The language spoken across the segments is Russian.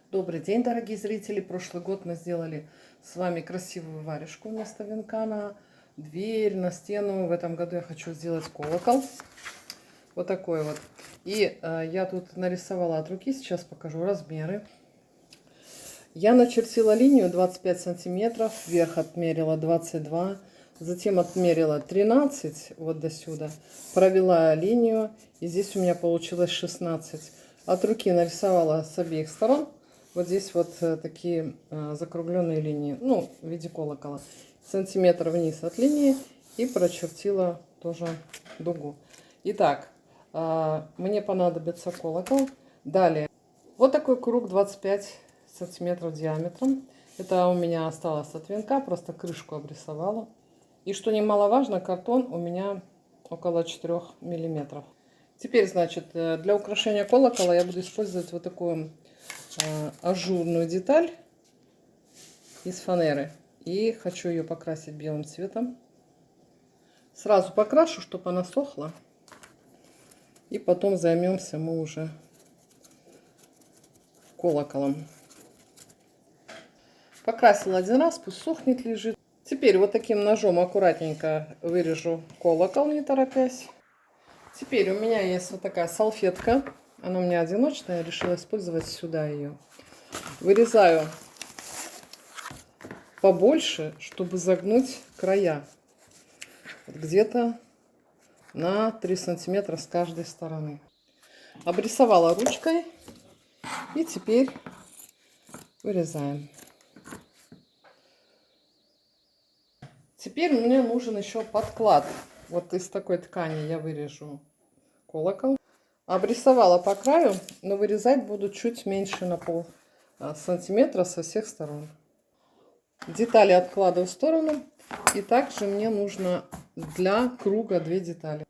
Добрый день, дорогие зрители! Прошлый год мы сделали с вами красивую варежку вместо венка на дверь, на стену. В этом году я хочу сделать колокол. Вот такой вот. И я тут нарисовала от руки, сейчас покажу размеры. Я начертила линию 25 сантиметров, вверх отмерила 22, затем отмерила 13, вот до сюда, провела линию, и здесь у меня получилось 16. От руки нарисовала с обеих сторон. Вот здесь вот такие закругленные линии, ну, в виде колокола. Сантиметр вниз от линии и прочертила тоже дугу. Итак, мне понадобится колокол. Далее, вот такой круг 25 сантиметров диаметром. Это у меня осталось от венка, просто крышку обрисовала. И что немаловажно, картон у меня около 4 миллиметров. Теперь, значит, для украшения колокола я буду использовать вот такую ажурную деталь из фанеры. И хочу ее покрасить белым цветом. Сразу покрашу, чтобы она сохла. И потом займемся мы уже колоколом. Покрасила один раз, пусть сохнет, лежит. Теперь вот таким ножом аккуратненько вырежу колокол, не торопясь. Теперь у меня есть вот такая салфетка. Она у меня одиночная, я решила использовать сюда ее. Вырезаю побольше, чтобы загнуть края. Вот где-то на 3 сантиметра с каждой стороны. Обрисовала ручкой. И теперь вырезаем. Теперь мне нужен еще подклад. Вот из такой ткани я вырежу колокол. Обрисовала по краю, но вырезать буду чуть меньше на пол сантиметра со всех сторон. Детали откладываю в сторону. И также мне нужно для круга 2 детали.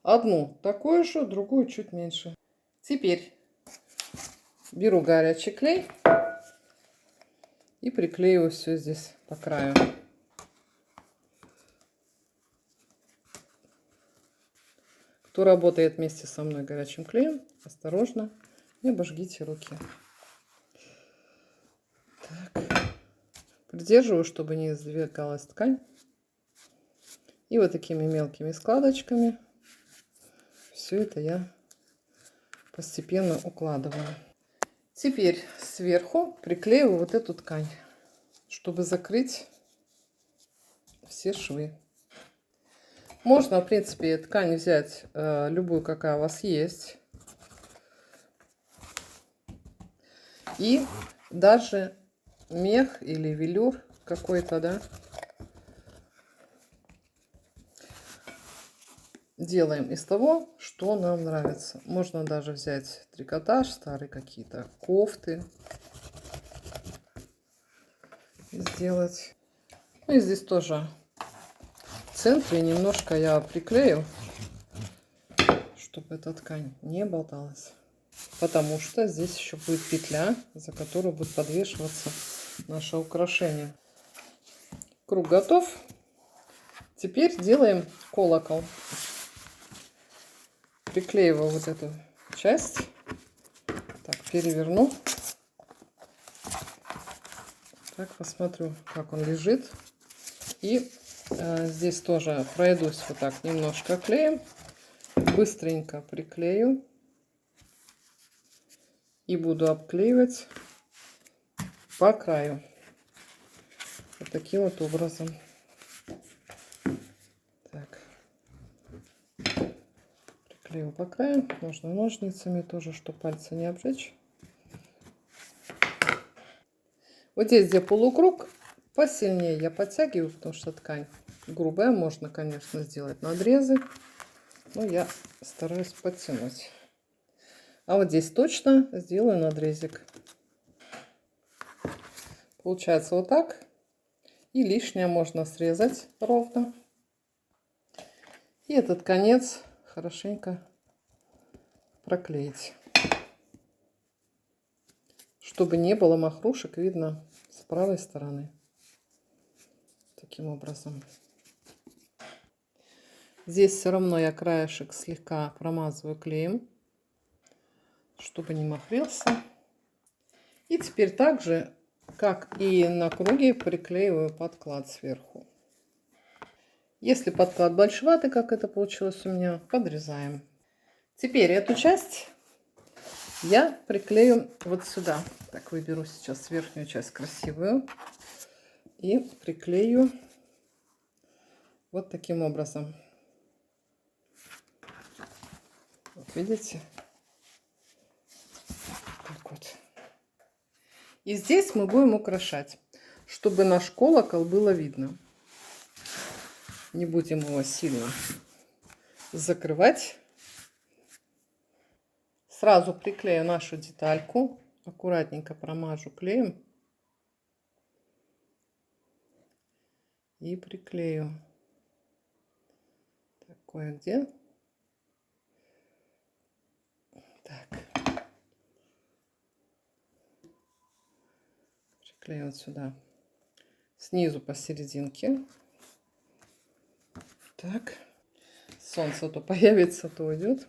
Одну такую же, другую чуть меньше. Теперь беру горячий клей и приклеиваю все здесь по краю. Кто работает вместе со мной горячим клеем, осторожно, не обожгите руки. Так. Придерживаю, чтобы не сдвигалась ткань. И вот такими мелкими складочками все это я постепенно укладываю. Теперь сверху приклеиваю вот эту ткань, чтобы закрыть все швы. Можно, в принципе, ткань взять любую, какая у вас есть. И даже мех или велюр какой-то, да, делаем из того, что нам нравится. Можно даже взять трикотаж, старые какие-то кофты сделать. Ну и здесь тоже в центре немножко я приклею, чтобы эта ткань не болталась. Потому что здесь еще будет петля, за которую будет подвешиваться наше украшение. Круг готов. Теперь делаем колокол. Приклеиваю вот эту часть. Так, переверну. Так, посмотрю, как он лежит. И здесь тоже пройдусь вот так немножко клеем. Быстренько приклею. И буду обклеивать по краю. Вот таким вот образом. Так. Приклею по краю. Можно ножницами тоже, чтобы пальцы не обжечь. Вот здесь, где полукруг, посильнее я подтягиваю, потому что ткань грубая. Можно, конечно, сделать надрезы. Но я стараюсь подтянуть. А вот здесь точно сделаю надрезик. Получается вот так. И лишнее можно срезать ровно. И этот конец хорошенько проклеить. Чтобы не было махрушек, видно с правой стороны. Таким образом. Здесь все равно я краешек слегка промазываю клеем, чтобы не махрился. И И теперь также, как и на круге, приклеиваю подклад сверху. Если подклад большеватый, как это получилось у меня, подрезаем. Теперь эту часть я приклею вот сюда. Так, выберу сейчас верхнюю часть красивую и приклею вот таким образом. Вот видите? Так вот. И здесь мы будем украшать, чтобы наш колокол было видно. Не будем его сильно закрывать. Сразу приклею нашу детальку. Аккуратненько промажу клеем. И приклею. Так, кое-где. Так. Приклею вот сюда. Снизу посерединке. Так. Солнце то появится, то уйдет.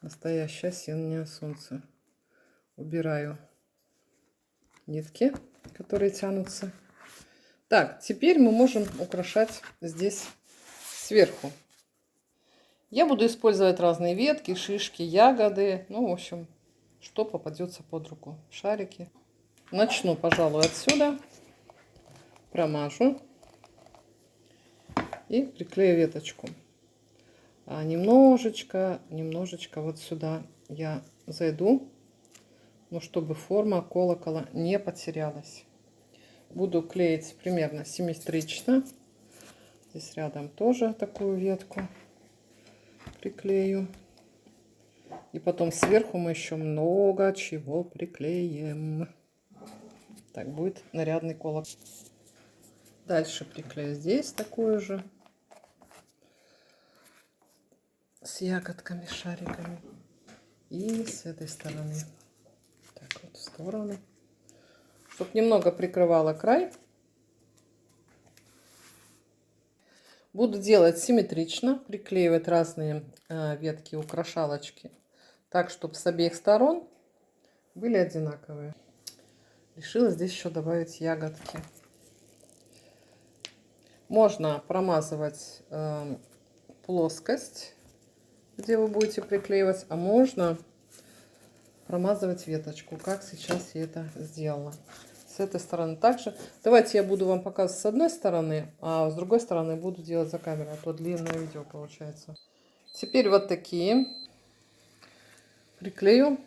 Настоящее осеннее солнце. Убираю нитки, которые тянутся. Так, теперь мы можем украшать здесь сверху. Я буду использовать разные ветки, шишки, ягоды. Ну, в общем, что попадется под руку. Шарики. Начну, пожалуй, отсюда. Промажу. И приклею веточку. А немножечко вот сюда я зайду. Но чтобы форма колокола не потерялась. Буду клеить примерно симметрично. Здесь рядом тоже такую ветку приклею. И потом сверху мы еще много чего приклеим. Так, будет нарядный колокол. Дальше приклею здесь такую же. С ягодками, шариками. И с этой стороны. Так, вот в сторону. Чтобы немного прикрывала край. Буду делать симметрично. Приклеивать разные ветки, украшалочки. Так, чтобы с обеих сторон были одинаковые. Решила здесь еще добавить ягодки. Можно промазывать плоскость, где вы будете приклеивать, а можно промазывать веточку, как сейчас я это сделала. С этой стороны также. Давайте я буду вам показывать с одной стороны, а с другой стороны буду делать за камерой, а то длинное видео получается. Теперь вот такие приклею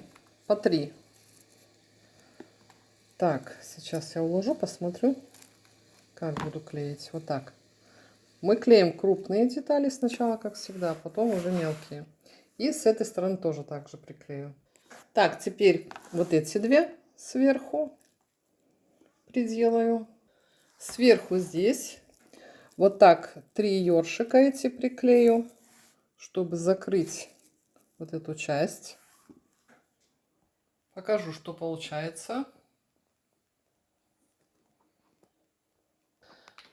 по 3. Так, сейчас я уложу, посмотрю, как буду клеить. Вот так. Мы клеим крупные детали сначала, как всегда, а потом уже мелкие. И с этой стороны тоже так же приклею. Так, теперь вот эти две сверху приделаю. Сверху здесь вот так 3 ёршика эти приклею, чтобы закрыть вот эту часть. Покажу, что получается.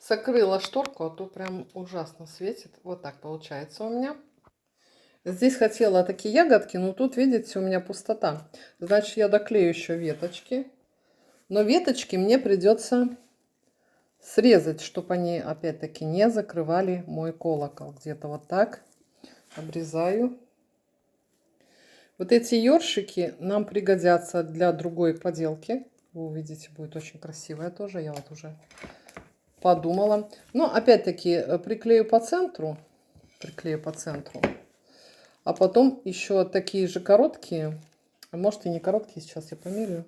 Закрыла шторку, а то прям ужасно светит. Вот так получается у меня. Здесь хотела такие ягодки, но тут, видите, у меня пустота. Значит, я доклею еще веточки. Но веточки мне придется срезать, чтобы они, опять-таки, не закрывали мой колокол. Где-то вот так обрезаю. Вот эти ёршики нам пригодятся для другой поделки. Вы увидите, будет очень красивая тоже. Я вот уже подумала. Но опять-таки приклею по центру. А потом еще такие же короткие. А может и не короткие, сейчас я померяю.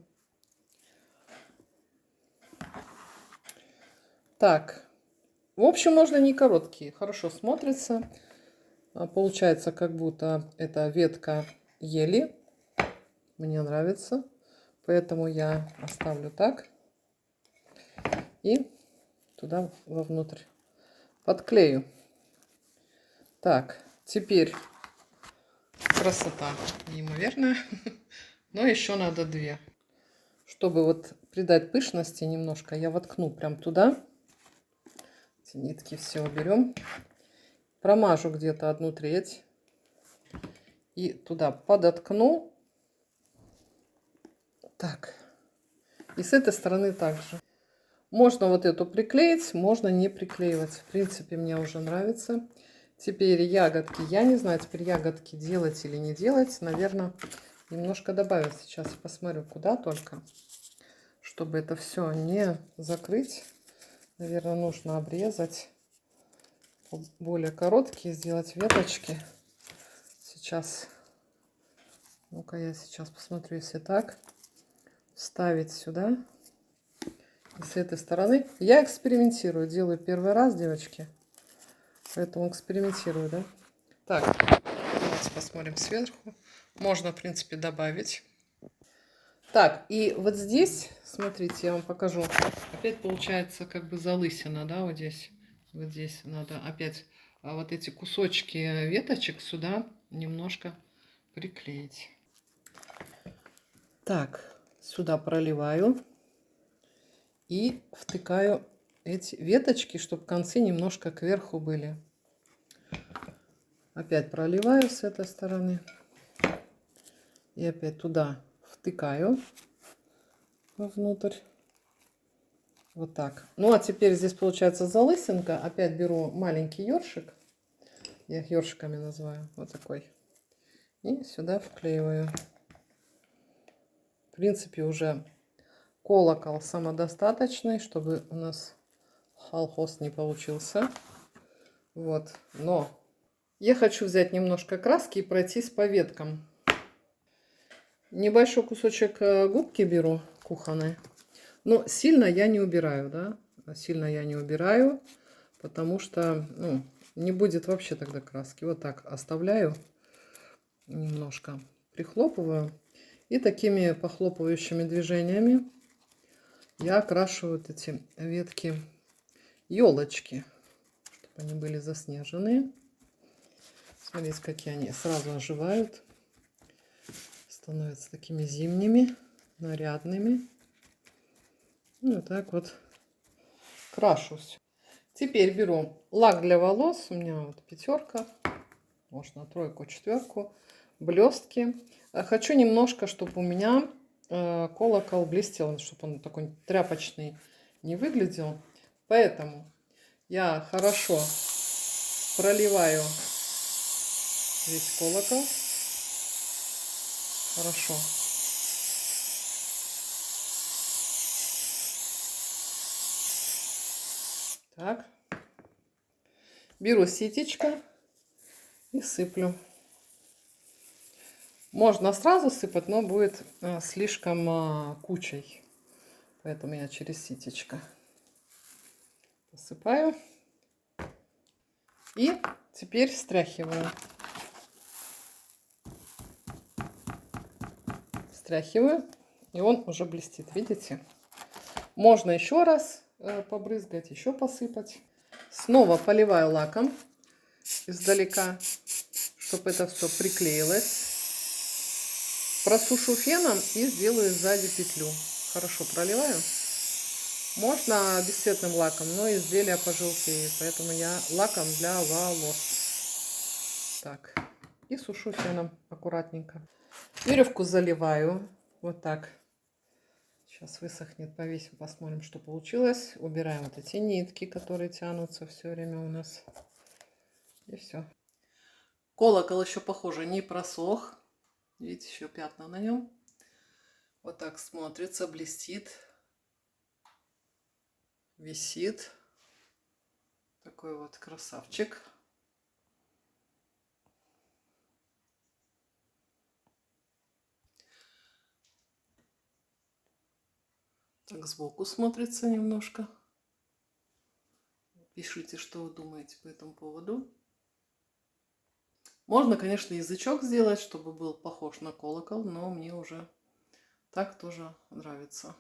Так. В общем, можно не короткие. Хорошо смотрится. Получается, как будто это ветка ели. Мне нравится. Поэтому я оставлю так. И туда вовнутрь подклею. Так, теперь красота неимоверная. Но еще надо 2. Чтобы вот придать пышности немножко, я воткну прям туда. Эти нитки все уберем. Промажу где-то 1/3. И туда подоткну. Так. И с этой стороны также. Можно вот эту приклеить, можно не приклеивать. В принципе, мне уже нравится. Теперь ягодки. Я не знаю, теперь ягодки делать или не делать. Наверное, немножко добавить. Сейчас я посмотрю, куда только. Чтобы это все не закрыть. Наверное, нужно обрезать. Более короткие, сделать веточки. Сейчас, ну-ка я сейчас посмотрю, если так. Вставить сюда. И с этой стороны. Я экспериментирую. Делаю первый раз, девочки. Поэтому экспериментирую, да? Так, давайте посмотрим сверху. Можно, в принципе, добавить. Так, и вот здесь, смотрите, я вам покажу. Опять получается как бы залысина, да, вот здесь. Вот здесь надо опять вот эти кусочки веточек сюда немножко приклеить. Так, сюда проливаю и втыкаю эти веточки, чтобы концы немножко кверху были. Опять проливаю с этой стороны и опять туда втыкаю вовнутрь. Вот так. Ну а теперь здесь получается залысинка. Опять беру маленький ёршик. Я их ёршиками называю. Вот такой. И сюда вклеиваю. В принципе, уже колокол самодостаточный, чтобы у нас холхоз не получился. Вот. Но я хочу взять немножко краски и пройтись по веткам. Небольшой кусочек губки беру кухонной. Но сильно я не убираю, да. Сильно я не убираю, потому что, ну, не будет вообще тогда краски. Вот так оставляю немножко, прихлопываю. И такими похлопывающими движениями я окрашиваю вот эти ветки елочки, чтобы они были заснеженные. Смотрите, какие они сразу оживают. Становятся такими зимними, нарядными. И вот так вот крашусь. Теперь беру лак для волос. У меня вот 5, можно 3, 4. Блестки. Хочу немножко, чтобы у меня колокол блестел, чтобы он такой тряпочный не выглядел. Поэтому я хорошо проливаю весь колокол. Хорошо. Так. Беру ситечко и сыплю. Можно сразу сыпать, но будет слишком кучей. Поэтому я через ситечко посыпаю. И теперь встряхиваю. Встряхиваю. И он уже блестит, видите? Можно еще раз побрызгать, еще посыпать. Снова поливаю лаком издалека, чтобы это все приклеилось. Просушу феном и сделаю сзади петлю. Хорошо проливаю. Можно бесцветным лаком, но изделие пожелтеет, поэтому я лаком для волос. Так, и сушу феном аккуратненько. Веревку заливаю вот так. Сейчас высохнет, повесим, посмотрим, что получилось. Убираем вот эти нитки, которые тянутся все время у нас. И все. Колокол еще, похоже, не просох. Видите, еще пятна на нем. Вот так смотрится, блестит. Висит. Такой вот красавчик. Так сбоку смотрится немножко. Пишите, что вы думаете по этому поводу. Можно, конечно, язычок сделать, чтобы был похож на колокол, но мне уже так тоже нравится.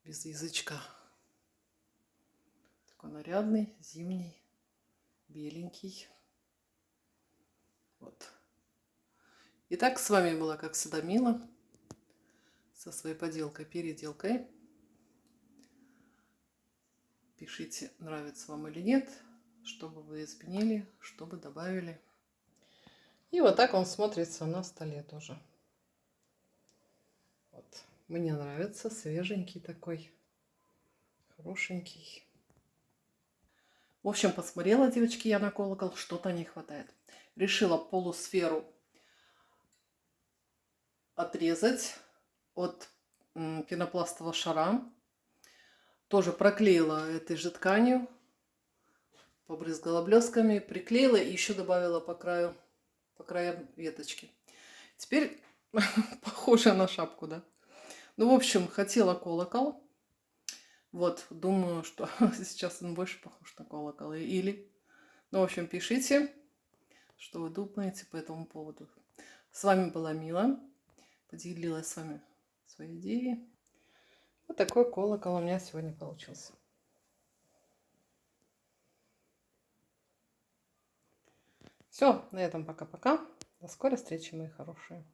Без язычка. Такой нарядный, зимний, беленький. Вот. Итак, с вами была, как всегда, Мила. Со своей поделкой-переделкой. Пишите, нравится вам или нет, что бы вы изменили, что бы добавили. И вот так он смотрится на столе тоже. Вот. Мне нравится, свеженький такой, хорошенький. В общем, посмотрела, девочки, я на колокол, что-то не хватает. Решила полусферу отрезать от пенопластового шара. Тоже проклеила этой же тканью, побрызгала блесками, приклеила и еще добавила по краям веточки. Теперь похоже на шапку, да? Ну, в общем, хотела колокол. Вот, думаю, что сейчас он больше похож на колокол. Или, ну, в общем, пишите, что вы думаете по этому поводу. С вами была Мила. Поделилась с вами своей идеей. Вот такой колокол у меня сегодня получился. Все, на этом пока-пока. До скорой встречи, мои хорошие.